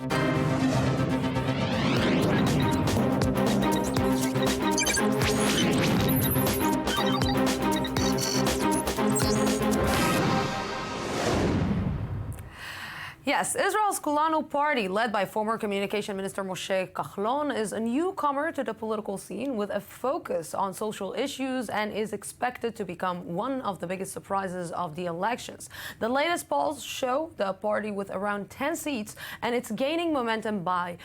Yes, Israel's Kulanu party, led by former Communication Minister Moshe Kahlon, is a newcomer to the political scene with a focus on social issues and is expected to become one of the biggest surprises of the elections. The latest polls show the party with around 10 seats, and it's gaining momentum by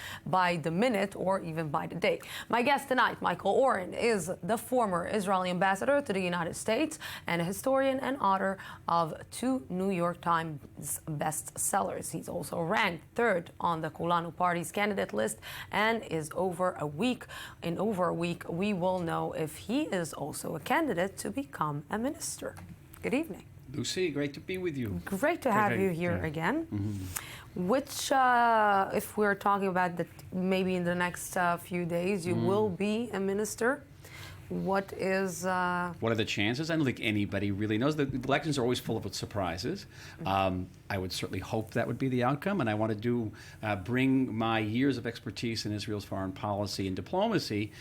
the minute or even by the day. My guest tonight, Michael Oren, is the former Israeli ambassador to the United States and a historian and author of 2 New York Times bestsellers. He's also ranked 3rd on the Kulanu Party's candidate list, and in over a week, we will know if he is also a candidate to become a minister. Good evening. Lucy, great to be with you. Great to have you here again. Mm-hmm. Which, if we're talking about that, maybe in the next few days, you will be a minister. What are the chances? I don't think anybody really knows. The elections are always full of surprises. I would certainly hope that would be the outcome, and I want to bring my years of expertise in Israel's foreign policy and diplomacy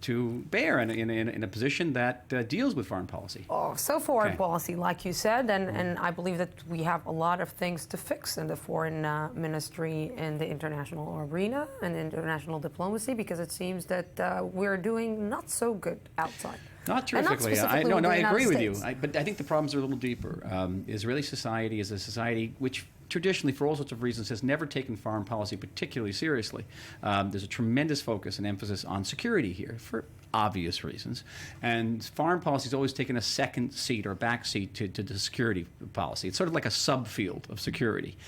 to bear in a position that deals with foreign policy. Oh, so foreign policy, like you said, and I believe that we have a lot of things to fix in the foreign ministry in the international arena and international diplomacy, because it seems that we're doing not so good outside. Not terrifically. I agree with you. But I think the problems are a little deeper. Israeli society is a society which traditionally, for all sorts of reasons, has never taken foreign policy particularly seriously. There's a tremendous focus and emphasis on security here for obvious reasons. And foreign policy has always taken a second seat or back seat to the security policy. It's sort of like a subfield of security.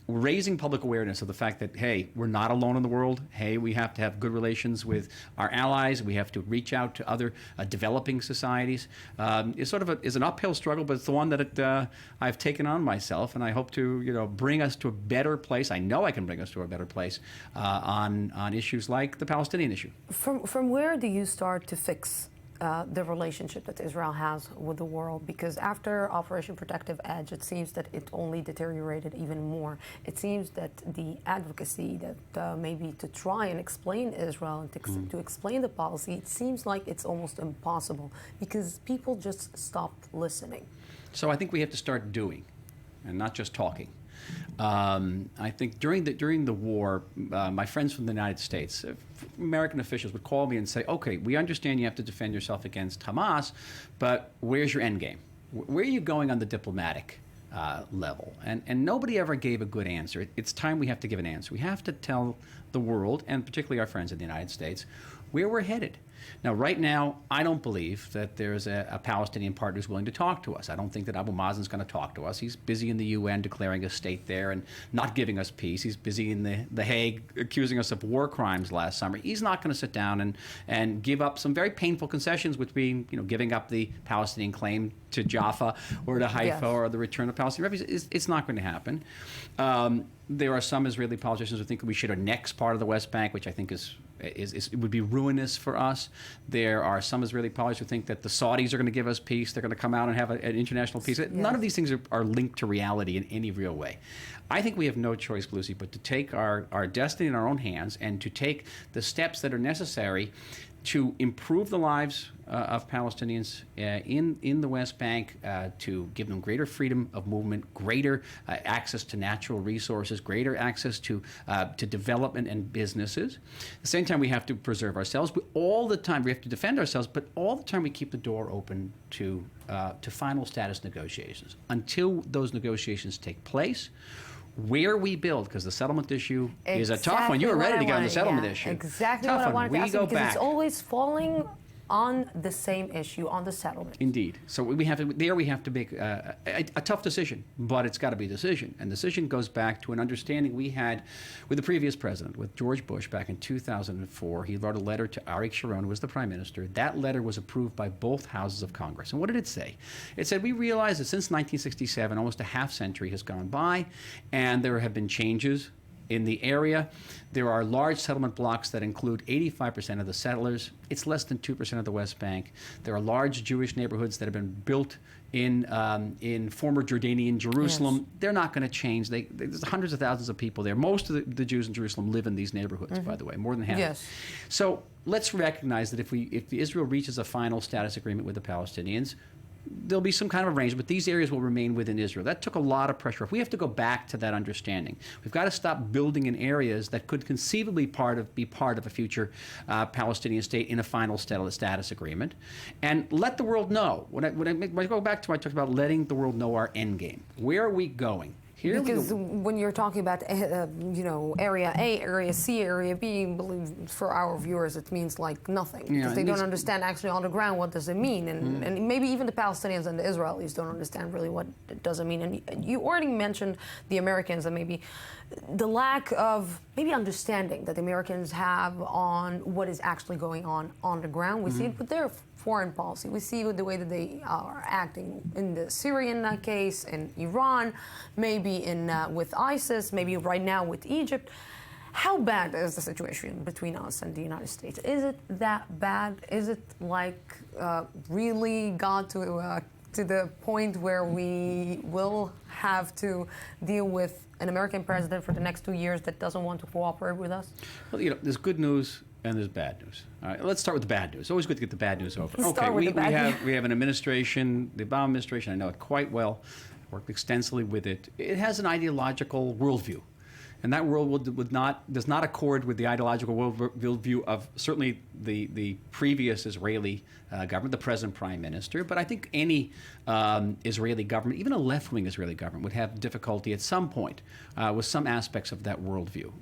Raising public awareness of the fact that, hey, we're not alone in the world. Hey, we have to have good relations with our allies. We have to reach out to other developing societies. Is an uphill struggle, but it's the one that I've taken on myself, and I hope to bring us to a better place. I know I can bring us to a better place on issues like the Palestinian issue. From where do you start to fix the relationship that Israel has with the world? Because after Operation Protective Edge, it seems that it only deteriorated even more. It seems that the advocacy that maybe to try and explain Israel and to explain the policy, it seems like it's almost impossible because people just stopped listening. So I think we have to start doing and not just talking. I think during the war, my friends from the United States, American officials would call me and say, okay, we understand you have to defend yourself against Hamas, but where's your endgame? Where are you going on the diplomatic level? And nobody ever gave a good answer. It's time we have to give an answer. We have to tell the world, and particularly our friends in the United States, where we're headed. Now, right now, I don't believe that there's a Palestinian partner who's willing to talk to us. I don't think that Abu Mazen's going to talk to us. He's busy in the UN declaring a state there and not giving us peace. He's busy in the Hague accusing us of war crimes last summer. He's not going to sit down and give up some very painful concessions, which being giving up the Palestinian claim to Jaffa or to Haifa or the return of Palestinian refugees. It's not going to happen. There are some Israeli politicians who think we should annex part of the West Bank, which I think it would be ruinous for us. There are some Israeli politicians who think that the Saudis are going to give us peace. They're going to come out and have an international peace. Yes. None of these things are linked to reality in any real way. I think we have no choice, Lucy, but to take our destiny in our own hands and to take the steps that are necessary to improve the lives of Palestinians in the West Bank, to give them greater freedom of movement, greater access to natural resources, greater access to development and businesses. At the same time, we have to preserve ourselves. All the time, we have to defend ourselves, but all the time we keep the door open to final status negotiations. Until those negotiations take place, where we build, because the settlement issue is a tough one. You were ready to get on the settlement issue. Exactly what I wanted to ask you, because it's always falling on the same issue, on the settlement. Indeed. So we have to make a tough decision, but it's got to be a decision. And the decision goes back to an understanding we had with the previous president, with George Bush, back in 2004. He wrote a letter to Arik Sharon, who was the prime minister. That letter was approved by both houses of Congress. And what did it say? It said, we realize that since 1967, almost a half century has gone by, and there have been changes In the area, there are large settlement blocks that include 85% of the settlers. It's less than 2% of the West Bank. There are large Jewish neighborhoods that have been built in former Jordanian Jerusalem. Yes. They're not going to change. There's hundreds of thousands of people there. Most of the Jews in Jerusalem live in these neighborhoods, by the way, more than half. Yes. So let's recognize that if Israel reaches a final status agreement with the Palestinians, there'll be some kind of arrangement, but these areas will remain within Israel. That took a lot of pressure off. We have to go back to that understanding. We've got to stop building in areas that could conceivably be part of a future Palestinian state in a final status agreement, and let the world know. When I go back to what I talked about, letting the world know our end game. Where are we going? Because when you're talking about, Area A, Area C, Area B, for our viewers, it means like nothing. Because they don't understand actually on the ground what does it mean. And maybe even the Palestinians and the Israelis don't understand really what it doesn't mean. And you already mentioned the Americans and maybe the lack of understanding that the Americans have on what is actually going on the ground. We see it with their foreign policy. We see the way that they are acting in the Syrian case, in Iran, maybe with ISIS, maybe right now with Egypt. How bad is the situation between us and the United States? Is it that bad? Is it like really got to the point where we will have to deal with an American president for the next 2 years that doesn't want to cooperate with us? Well, there's good news and there's bad news. All right, let's start with the bad news. It's always good to get the bad news over. We have an administration, the Obama administration, I know it quite well, worked extensively with it. It has an ideological worldview. And that world does not accord with the ideological worldview of certainly the previous Israeli government, the present prime minister. But I think any Israeli government, even a left-wing Israeli government, would have difficulty at some point with some aspects of that worldview.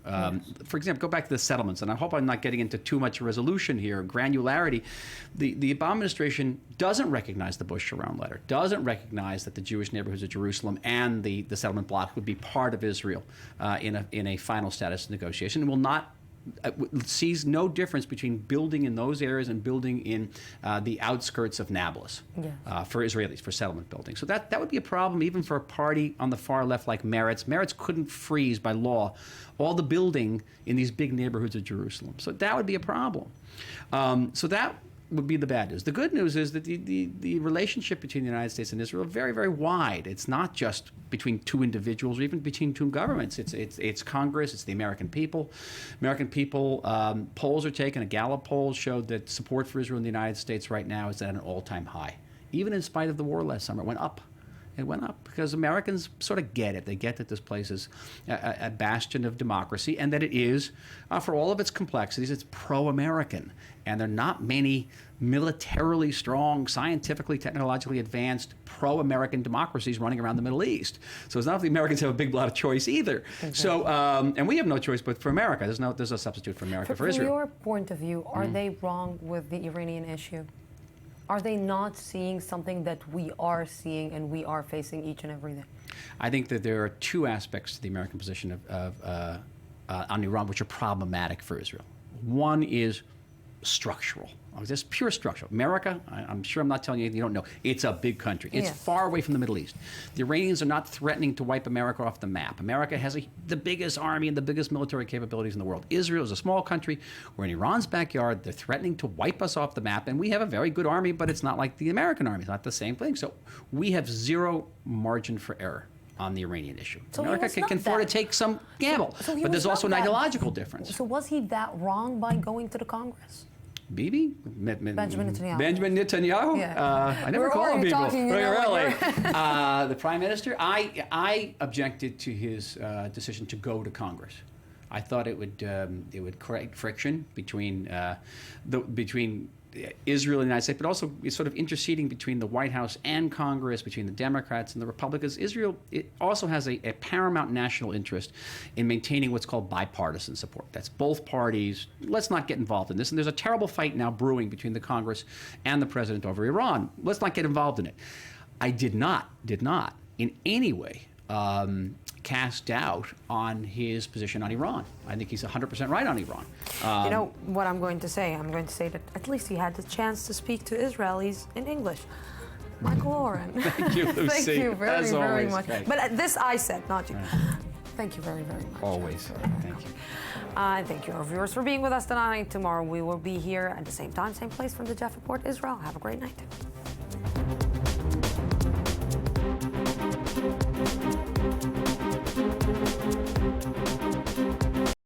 For example, go back to the settlements, and I hope I'm not getting into too much resolution here, granularity. The Obama administration doesn't recognize the Bush-Sharon letter, doesn't recognize that the Jewish neighborhoods of Jerusalem and the settlement block would be part of Israel in a final status negotiation, and will not sees no difference between building in those areas and building in the outskirts of Nablus for Israelis, for settlement building. So that would be a problem even for a party on the far left like Meretz. Meretz couldn't freeze by law all the building in these big neighborhoods of Jerusalem. So that would be a problem. So that would be the bad news. The good news is that the relationship between the United States and Israel is very, very wide. It's not just between two individuals or even between two governments. It's Congress, it's the American people. American people, polls are taken, a Gallup poll showed that support for Israel in the United States right now is at an all-time high. Even in spite of the war last summer, it went up. It went up because Americans sort of get it. They get that this place is a bastion of democracy and that it is, for all of its complexities, it's pro-American. And there are not many militarily strong, scientifically, technologically advanced, pro-American democracies running around the Middle East. So it's not that the Americans have a big lot of choice either. Okay. So, and we have no choice but for America. There's no substitute for America for Israel. From your point of view, are they wrong with the Iranian issue? Are they not seeing something that we are seeing and we are facing each and every day? I think that there are two aspects to the American position on Iran which are problematic for Israel. One is structural. Just pure structural. America, I'm sure I'm not telling you anything you don't know. It's a big country. It's far away from the Middle East. The Iranians are not threatening to wipe America off the map. America has the biggest army and the biggest military capabilities in the world. Israel is a small country. We're in Iran's backyard. They're threatening to wipe us off the map. And we have a very good army, but it's not like the American army. It's not the same thing. So we have zero margin for error on the Iranian issue. So America can afford to take some gamble. But there's also an ideological difference. So was he that wrong by going to the Congress? Bibi? Benjamin Netanyahu. Benjamin Netanyahu? Yeah. I never call him Bibi. Really? The prime minister? I objected to his decision to go to Congress. I thought it would create friction between Israel and the United States, but also sort of interceding between the White House and Congress, between the Democrats and the Republicans. Israel also has a paramount national interest in maintaining what's called bipartisan support. That's both parties. Let's not get involved in this. And there's a terrible fight now brewing between the Congress and the president over Iran. Let's not get involved in it. I did not in any way cast doubt on his position on Iran. I think he's 100% right on Iran. You know what I'm going to say? I'm going to say that at least he had the chance to speak to Israelis in English. Michael Oren. Thank you, Lucy. Thank you very, As very always. much. Thanks. But this I said, not you. Thank you very, very much. Always. Thank you. And thank you, our viewers, for being with us tonight. Tomorrow we will be here at the same time, same place from the Jaffa Port, Israel. Have a great night.